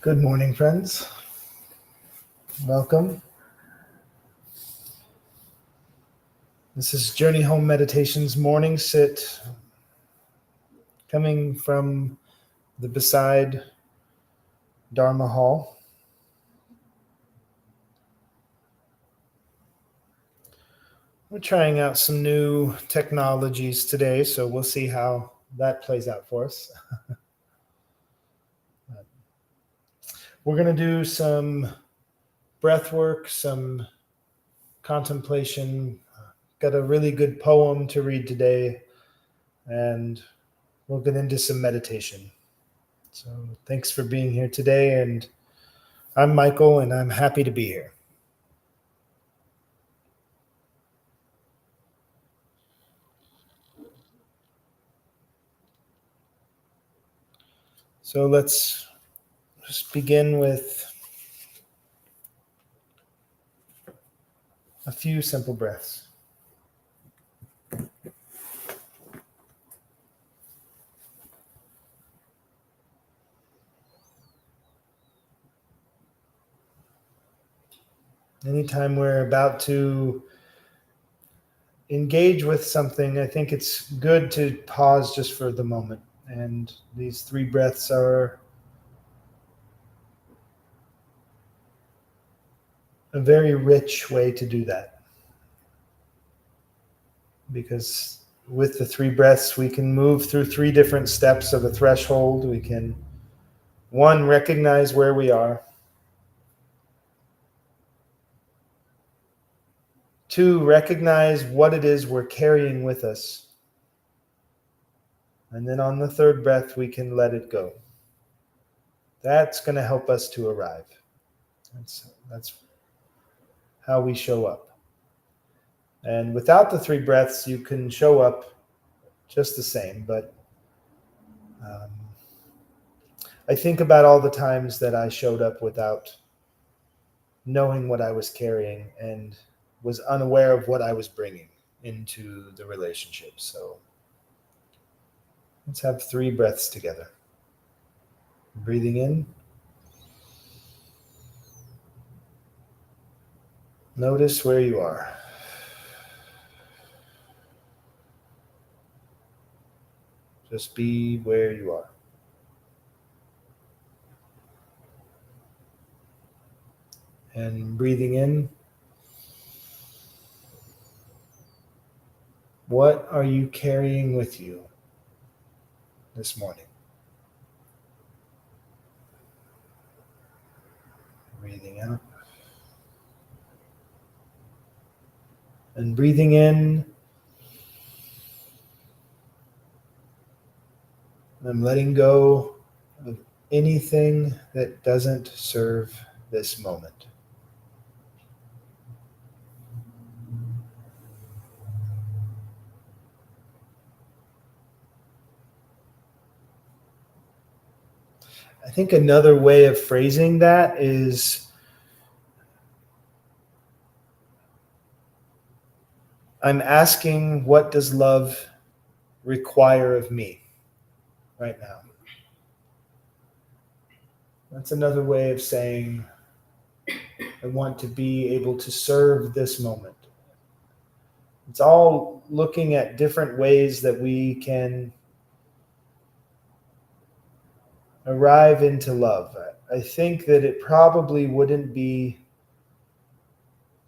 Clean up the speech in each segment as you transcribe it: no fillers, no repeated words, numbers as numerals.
Good morning, friends. Welcome. This is Journey Home Meditations morning sit coming from the Beside Dharma Hall. We're trying out some new technologies today, so we'll see how that plays out for us. We're going to do some breath work, some contemplation. Got a really good poem to read today, and we'll get into some meditation. So thanks for being here today, and I'm Michael, and I'm happy to be here. So let's just begin with a few simple breaths. Anytime we're about to engage with something, I think it's good to pause just for the moment. And these 3 breaths are a very rich way to do that. Because with the 3 breaths, we can move through 3 different steps of a threshold. We can, 1, recognize where we are. 2, recognize what it is we're carrying with us. And then on the 3rd breath, we can let it go. That's going to help us to arrive. That's how we show up. And without the 3 breaths, you can show up just the same. But I think about all the times that I showed up without knowing what I was carrying and was unaware of what I was bringing into the relationship. So let's have 3 breaths together. Breathing in. Notice where you are. Just be where you are. And breathing in. What are you carrying with you this morning? Breathing out. And breathing in. I'm letting go of anything that doesn't serve this moment. I think another way of phrasing that is I'm asking, what does love require of me right now? That's another way of saying I want to be able to serve this moment. It's all looking at different ways that we can arrive into love. I think that it probably wouldn't be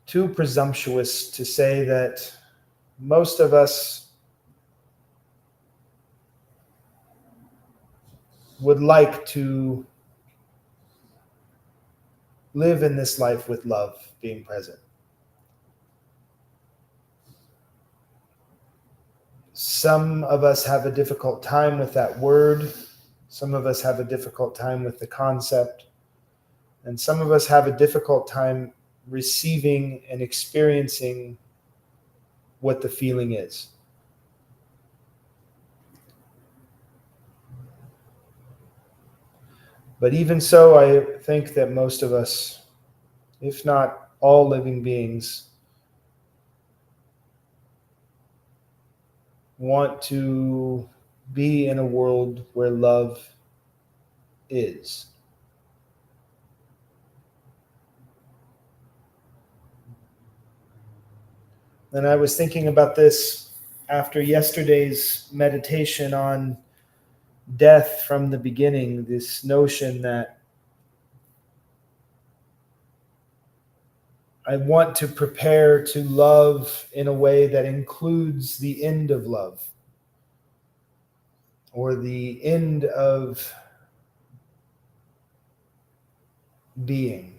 too presumptuous to say that most of us would like to live in this life with love being present. Some of us have a difficult time with that word. Some of us have a difficult time with the concept. And some of us have a difficult time receiving and experiencing what the feeling is. But even so, I think that most of us, if not all living beings, want to be in a world where love is. And I was thinking about this after yesterday's meditation on death from the beginning, this notion that I want to prepare to love in a way that includes the end of love, or the end of being.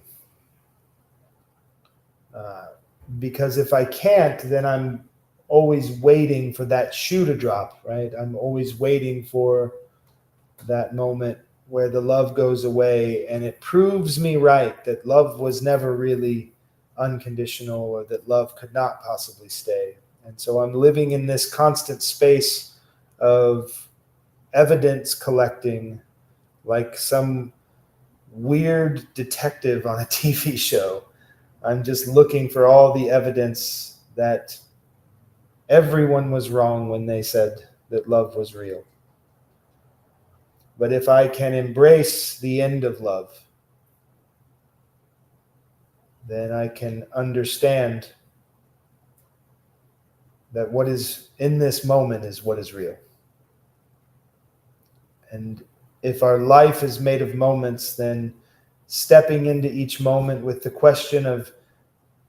Because if I can't, then I'm always waiting for that shoe to drop, right? I'm always waiting for that moment where the love goes away and it proves me right that love was never really unconditional, or that love could not possibly stay. And so I'm living in this constant space of evidence collecting, like some weird detective on a TV show. I'm just looking for all the evidence that everyone was wrong when they said that love was real. But if I can embrace the end of love, then I can understand that what is in this moment is what is real. And if our life is made of moments, then stepping into each moment with the question of,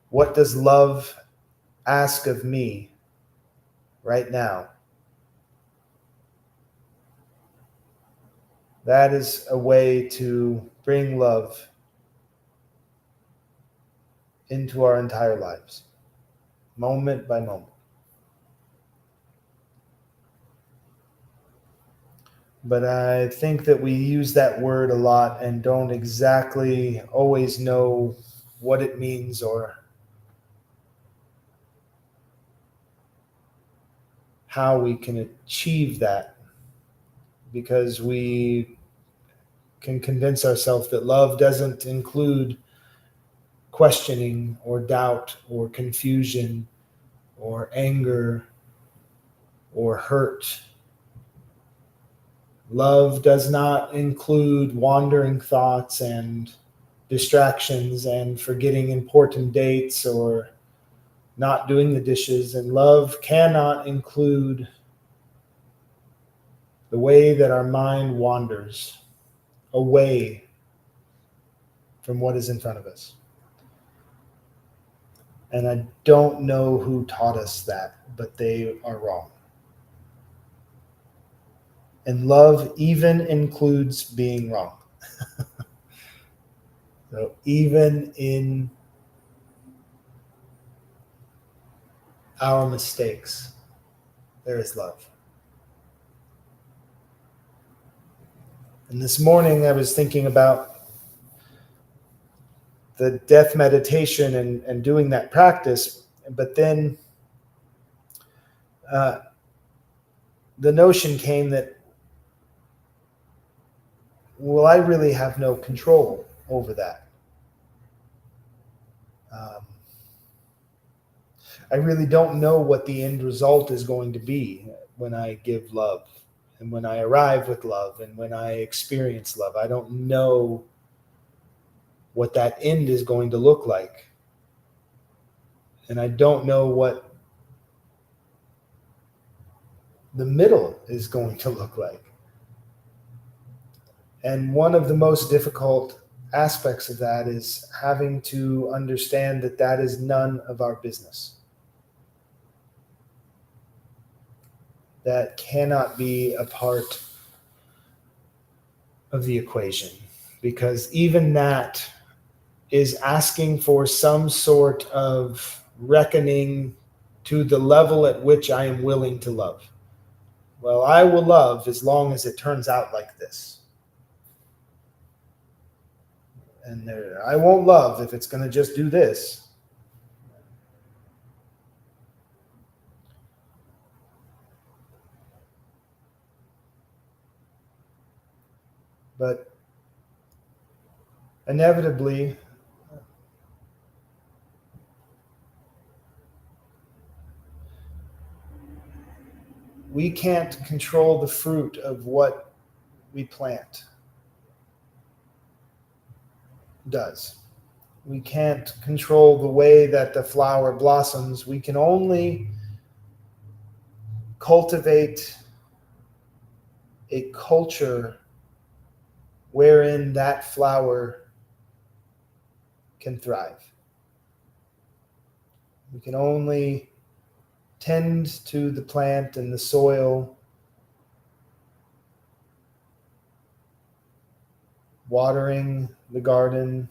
what does love ask of me right now? That is a way to bring love into our entire lives, moment by moment. But I think that we use that word a lot and don't exactly always know what it means or how we can achieve that, because we can convince ourselves that love doesn't include questioning or doubt or confusion or anger or hurt. Love does not include wandering thoughts and distractions and forgetting important dates or not doing the dishes. And love cannot include the way that our mind wanders away from what is in front of us. And I don't know who taught us that, but they are wrong. And love even includes being wrong. So even in our mistakes, there is love. And this morning I was thinking about the death meditation and doing that practice, but then the notion came that, well, I really have no control over that. Um, I really don't know what the end result is going to be when I give love and when I arrive with love and when I experience love. I don't know what that end is going to look like. And I don't know what the middle is going to look like. And one of the most difficult aspects of that is having to understand that that is none of our business. That cannot be a part of the equation, because even that is asking for some sort of reckoning to the level at which I am willing to love. Well, I will love as long as it turns out like this. And I won't love if it's going to just do this. But inevitably, we can't control the fruit of what we plant does. We can't control the way that the flower blossoms. We can only cultivate a culture wherein that flower can thrive. We can only tend to the plant and the soil, watering the garden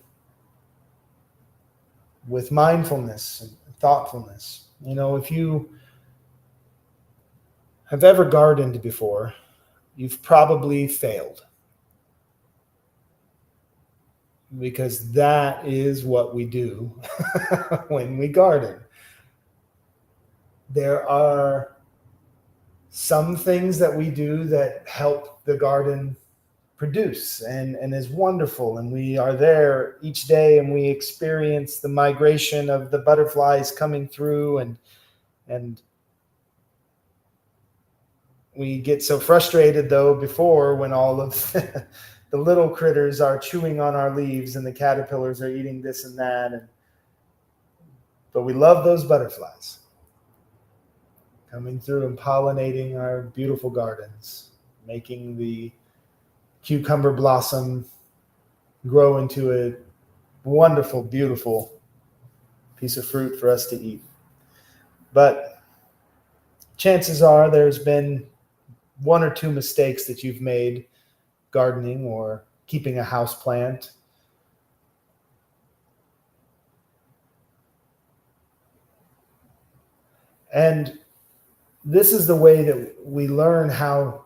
with mindfulness and thoughtfulness. You know, if you have ever gardened before, you've probably failed, because that is what we do when we garden. There are some things that we do that help the garden produce and is wonderful, and we are there each day and we experience the migration of the butterflies coming through, and we get so frustrated though before when all of the little critters are chewing on our leaves and the caterpillars are eating this and that, but we love those butterflies coming through and pollinating our beautiful gardens, making the cucumber blossom grow into a wonderful, beautiful piece of fruit for us to eat. But chances are there's been one or two mistakes that you've made gardening or keeping a house plant. And this is the way that we learn how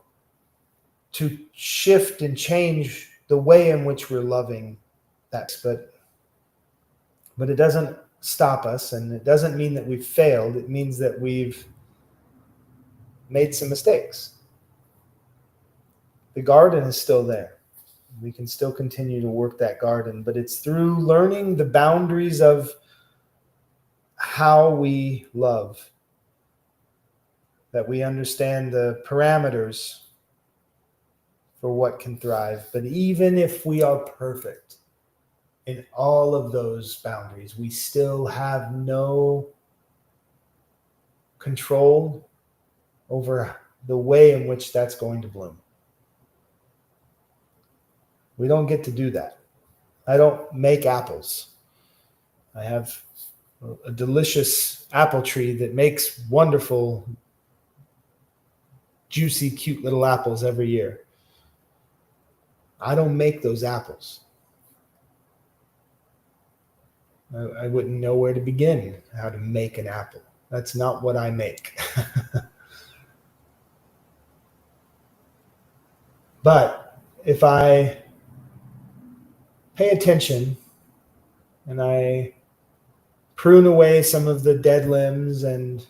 to shift and change the way in which we're loving that. But it doesn't stop us, and it doesn't mean that we've failed. It means that we've made some mistakes. The garden is still there. We can still continue to work that garden, but it's through learning the boundaries of how we love that we understand the parameters for what can thrive. But even if we are perfect in all of those boundaries, we still have no control over the way in which that's going to bloom. We don't get to do that. I don't make apples. I have a delicious apple tree that makes wonderful, juicy, cute little apples every year. I don't make those apples. I wouldn't know where to begin, how to make an apple. That's not what I make. But if I pay attention and I prune away some of the dead limbs, and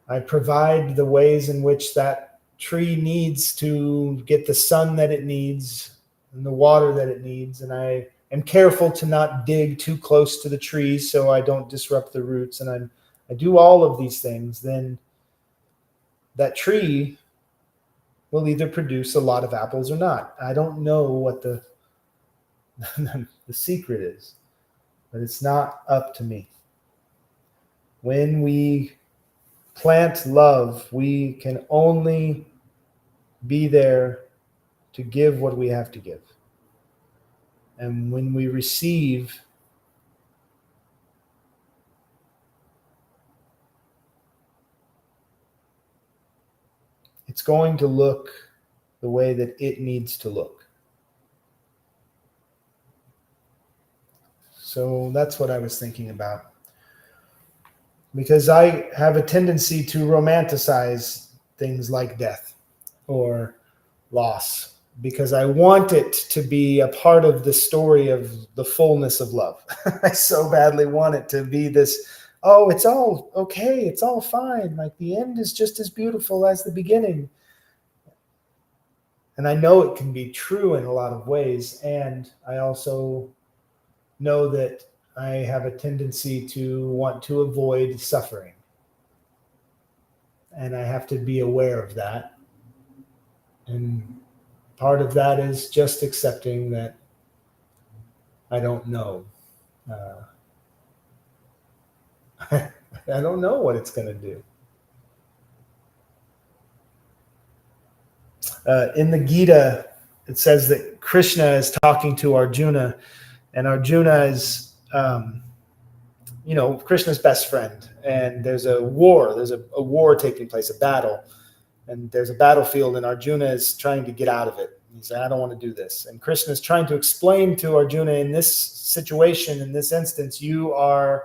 I provide the ways in which that tree needs to get the sun that it needs and the water that it needs, and I am careful to not dig too close to the tree so I don't disrupt the roots, and I do all of these things, then that tree will either produce a lot of apples or not. I don't know what the secret is, but it's not up to me. When we plant love, we can only be there to give what we have to give. And when we receive, it's going to look the way that it needs to look. So that's what I was thinking about. Because I have a tendency to romanticize things like death or loss, because I want it to be a part of the story of the fullness of love. I so badly want it to be this, oh, it's all okay, it's all fine. Like the end is just as beautiful as the beginning. And I know it can be true in a lot of ways. And I also know that I have a tendency to want to avoid suffering. And I have to be aware of that. And part of that is just accepting that I don't know. Uh, I don't know what it's going to do. In the Gita, it says that Krishna is talking to Arjuna, and Arjuna is, Krishna's best friend. And there's a war. There's a war taking place, a battle. And there's a battlefield, and Arjuna is trying to get out of it. He's saying, I don't want to do this. And Krishna is trying to explain to Arjuna, in this situation, in this instance, uh,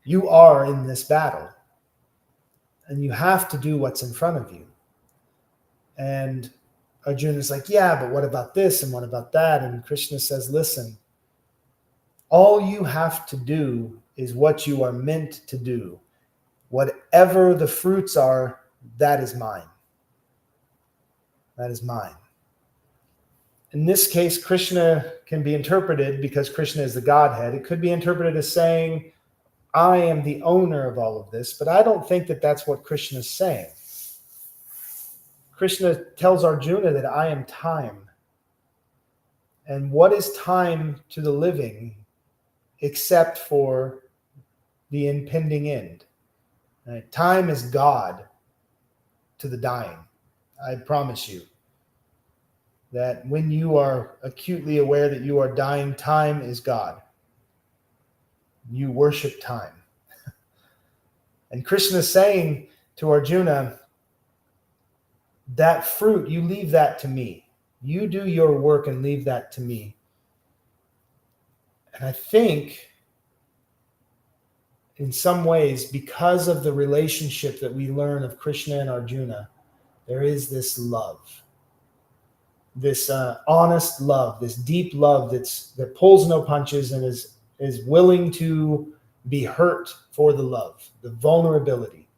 you are in this battle, and you have to do what's in front of you. And Arjuna's like, yeah, but what about this and what about that? And Krishna says, listen, all you have to do is what you are meant to do. Whatever the fruits are, that is mine. That is mine. In this case, Krishna can be interpreted, because Krishna is the Godhead, it could be interpreted as saying, I am the owner of all of this, but I don't think that that's what Krishna is saying. Krishna tells Arjuna that I am time. And what is time to the living except for the impending end? Right? Time is God to the dying. I promise you that when you are acutely aware that you are dying, time is God. You worship time. And Krishna is saying to Arjuna, that fruit, you leave that to me. You do your work and leave that to me. And I think in some ways, because of the relationship that we learn of Krishna and Arjuna, there is this love, this honest love, this deep love that pulls no punches and is willing to be hurt for the love, the vulnerability.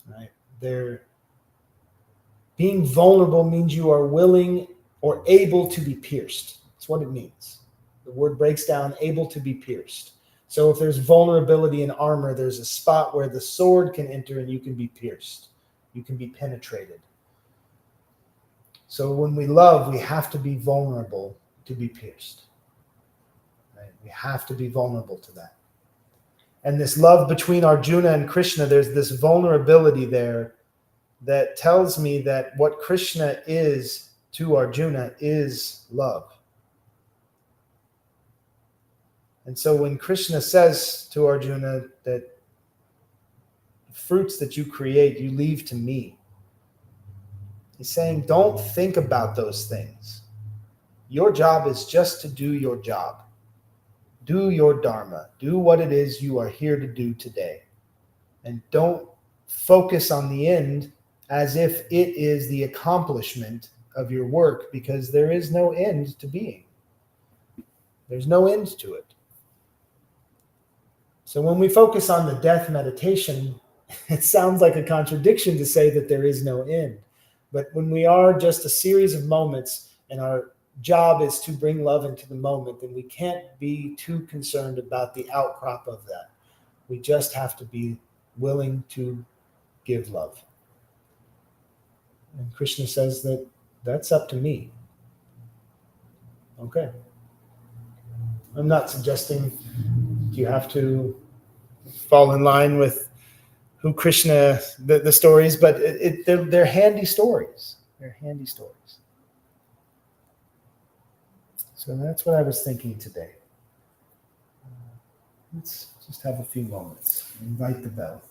Right? Being vulnerable means you are willing or able to be pierced. That's what it means. The word breaks down, able to be pierced. So if there's vulnerability in armor, there's a spot where the sword can enter and you can be pierced. You can be penetrated. So when we love, we have to be vulnerable to be pierced. Right? We have to be vulnerable to that. And this love between Arjuna and Krishna, there's this vulnerability there that tells me that what Krishna is to Arjuna is love. And so when Krishna says to Arjuna that the fruits that you create, you leave to me, he's saying, don't think about those things. Your job is just to do your job. Do your dharma. Do what it is you are here to do today. And don't focus on the end as if it is the accomplishment of your work, because there is no end to being. There's no end to it. So when we focus on the death meditation, it sounds like a contradiction to say that there is no end. But when we are just a series of moments and our job is to bring love into the moment, then we can't be too concerned about the outcrop of that. We just have to be willing to give love. And Krishna says that that's up to me. Okay. I'm not suggesting you have to fall in line with who Krishna, the stories, but they're handy stories. They're handy stories. So that's what I was thinking today. Let's just have a few moments. Invite the bell.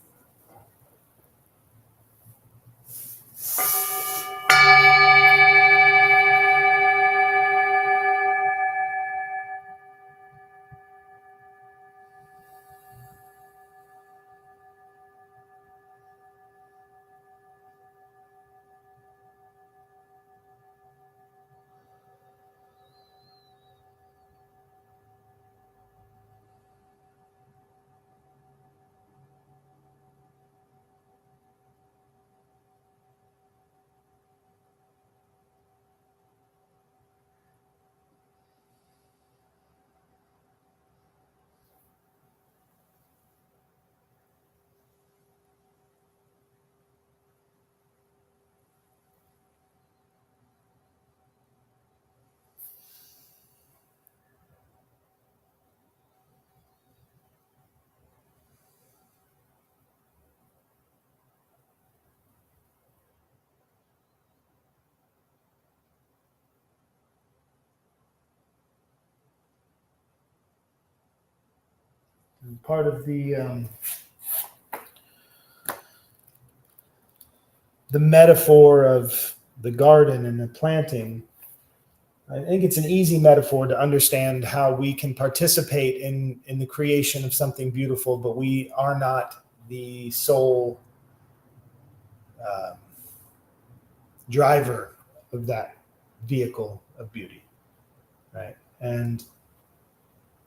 Part of the metaphor of the garden and the planting, I think it's an easy metaphor to understand how we can participate in the creation of something beautiful, but we are not the sole driver of that vehicle of beauty, right? And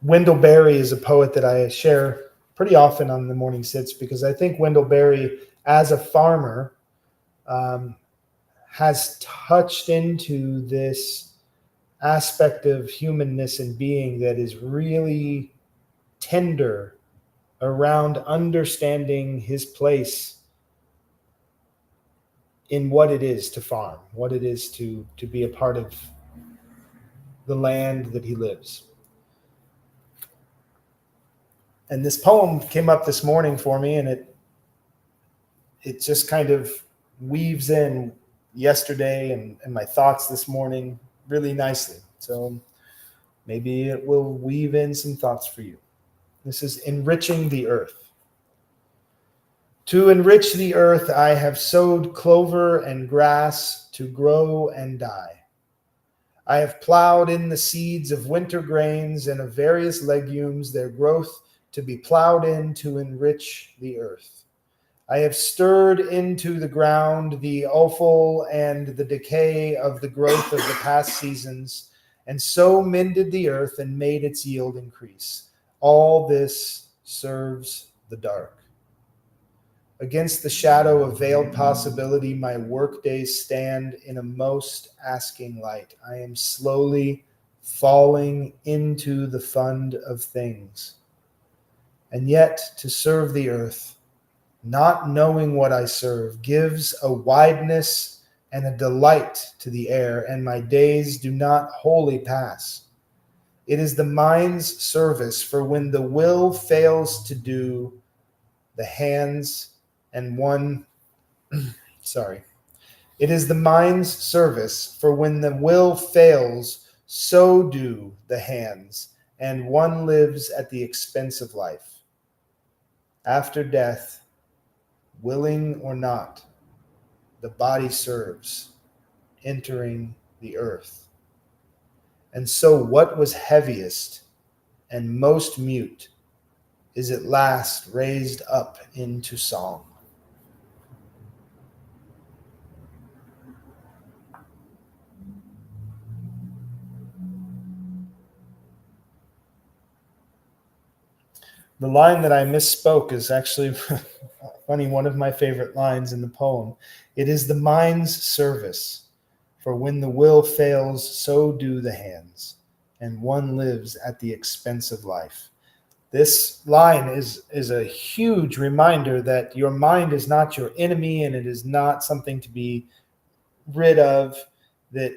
Wendell Berry is a poet that I share pretty often on the morning sits, because I think Wendell Berry, as a farmer, has touched into this aspect of humanness and being that is really tender around understanding his place in what it is to farm, what it is to be a part of the land that he lives. And this poem came up this morning for me, and it just kind of weaves in yesterday and my thoughts this morning really nicely. So maybe it will weave in some thoughts for you. This is enriching the earth. To enrich the earth, I have sowed clover and grass to grow and die. I have plowed in the seeds of winter grains and of various legumes, their growth to be plowed in to enrich the earth. I have stirred into the ground the offal and the decay of the growth of the past seasons, and so mended the earth and made its yield increase. All this serves the dark. Against the shadow of veiled possibility, my workdays stand in a most asking light. I am slowly falling into the fund of things. And yet, to serve the earth, not knowing what I serve, gives a wideness and a delight to the air, and my days do not wholly pass. It is the mind's service, for when the will fails to do, the hands and one, it is the mind's service, for when the will fails, so do the hands, and one lives at the expense of life. After death, willing or not, the body serves, entering the earth. And so what was heaviest and most mute is at last raised up into song. The line that I misspoke is actually funny, one of my favorite lines in the poem. It is the mind's service, for when the will fails, so do the hands, and one lives at the expense of life. This line is a huge reminder that your mind is not your enemy, and it is not something to be rid of, that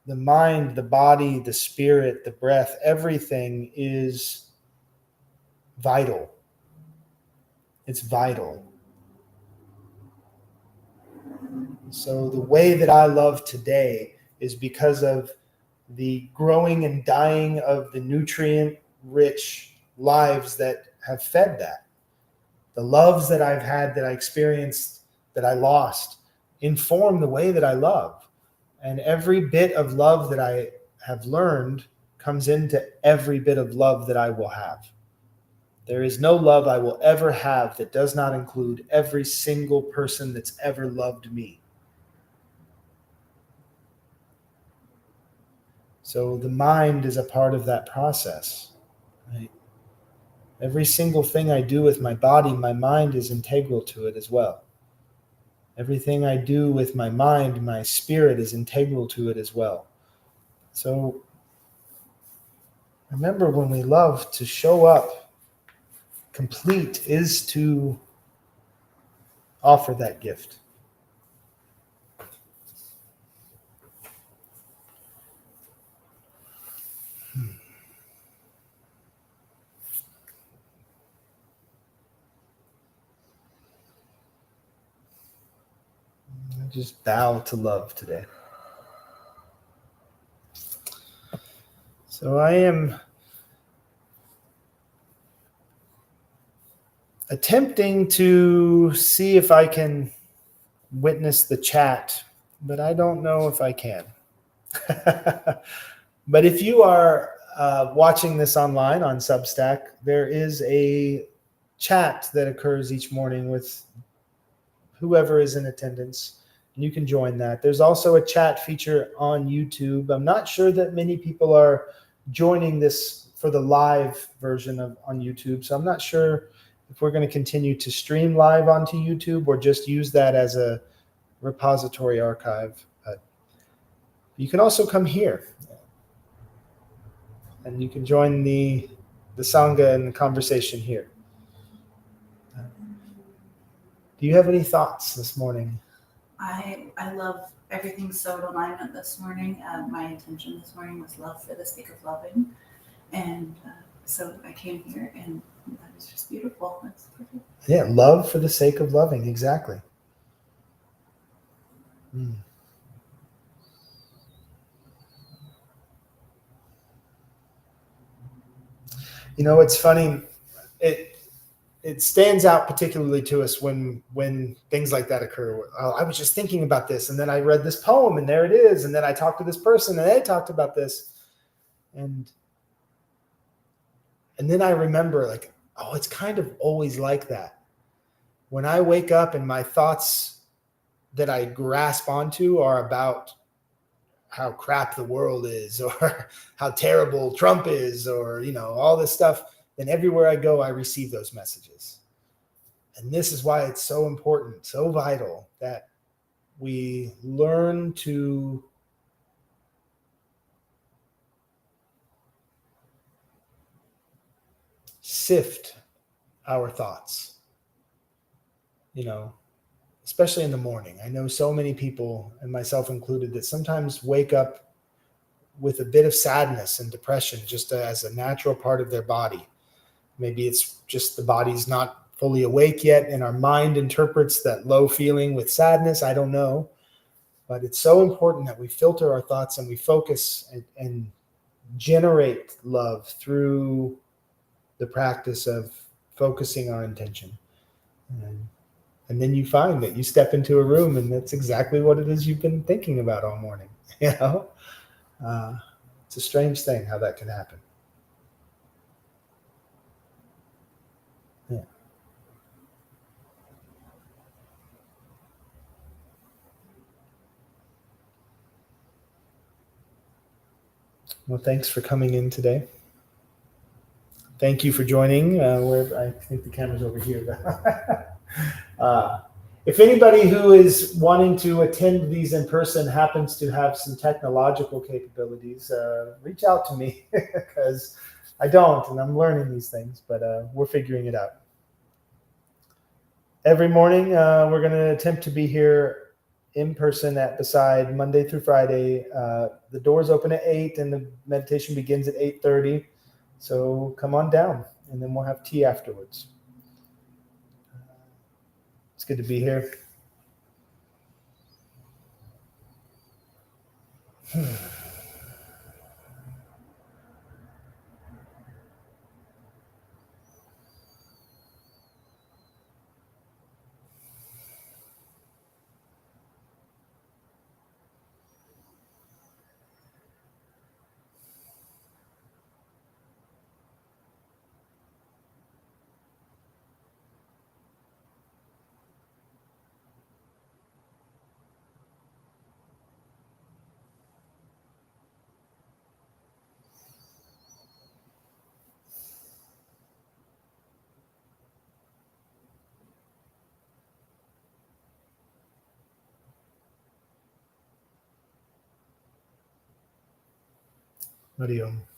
the mind, the body, the spirit, the breath, everything is vital. It's vital. So the way that I love today is because of the growing and dying of the nutrient-rich lives that have fed that. The loves that I've had, that I experienced, that I lost, inform the way that I love. And every bit of love that I have learned comes into every bit of love that I will have. There is no love I will ever have that does not include every single person that's ever loved me. So the mind is a part of that process. Right? Every single thing I do with my body, my mind is integral to it as well. Everything I do with my mind, my spirit is integral to it as well. So remember, when we love, to show up complete is to offer that gift. I just bow to love today. So I am attempting to see if I can witness the chat, but I don't know if I can. But if you are watching this online on Substack, there is a chat that occurs each morning with whoever is in attendance, and you can join that. There's also a chat feature on YouTube. I'm not sure that many people are joining this for the live version on YouTube, so I'm not sure if we're going to continue to stream live onto YouTube or just use that as a repository archive. But you can also come here, and you can join the Sangha and the conversation here. Do you have any thoughts this morning? I love everything so in alignment this morning. My intention this morning was love for the sake of loving. And so I came here, and that was just beautiful. That's perfect. Yeah, love for the sake of loving, exactly. You know, it's funny. It stands out particularly to us when things like that occur. Oh, I was just thinking about this, and then I read this poem, and there it is, and then I talked to this person, and they talked about this, and then I remember, like, oh, it's kind of always like that. When I wake up and my thoughts that I grasp onto are about how crap the world is, or how terrible Trump is, or, you know, all this stuff, then everywhere I go, I receive those messages. And this is why it's so important, so vital that we learn to sift our thoughts, you know, especially in the morning. I know so many people, and myself included, that sometimes wake up with a bit of sadness and depression just as a natural part of their body. Maybe it's just the body's not fully awake yet, and our mind interprets that low feeling with sadness. I don't know. But it's so important that we filter our thoughts and we focus and generate love through the practice of focusing our intention. And then you find that you step into a room and that's exactly what it is you've been thinking about all morning. You know, it's a strange thing how that can happen. Yeah. Well, thanks for coming in today. Thank you for joining. I think the camera's over here. If anybody who is wanting to attend these in person happens to have some technological capabilities, reach out to me, because I don't, and I'm learning these things, but we're figuring it out. Every morning, we're going to attempt to be here in person at Beside Monday through Friday. The doors open at 8 and the meditation begins at 8:30. So come on down, and then we'll have tea afterwards. It's good to be here. Hariom.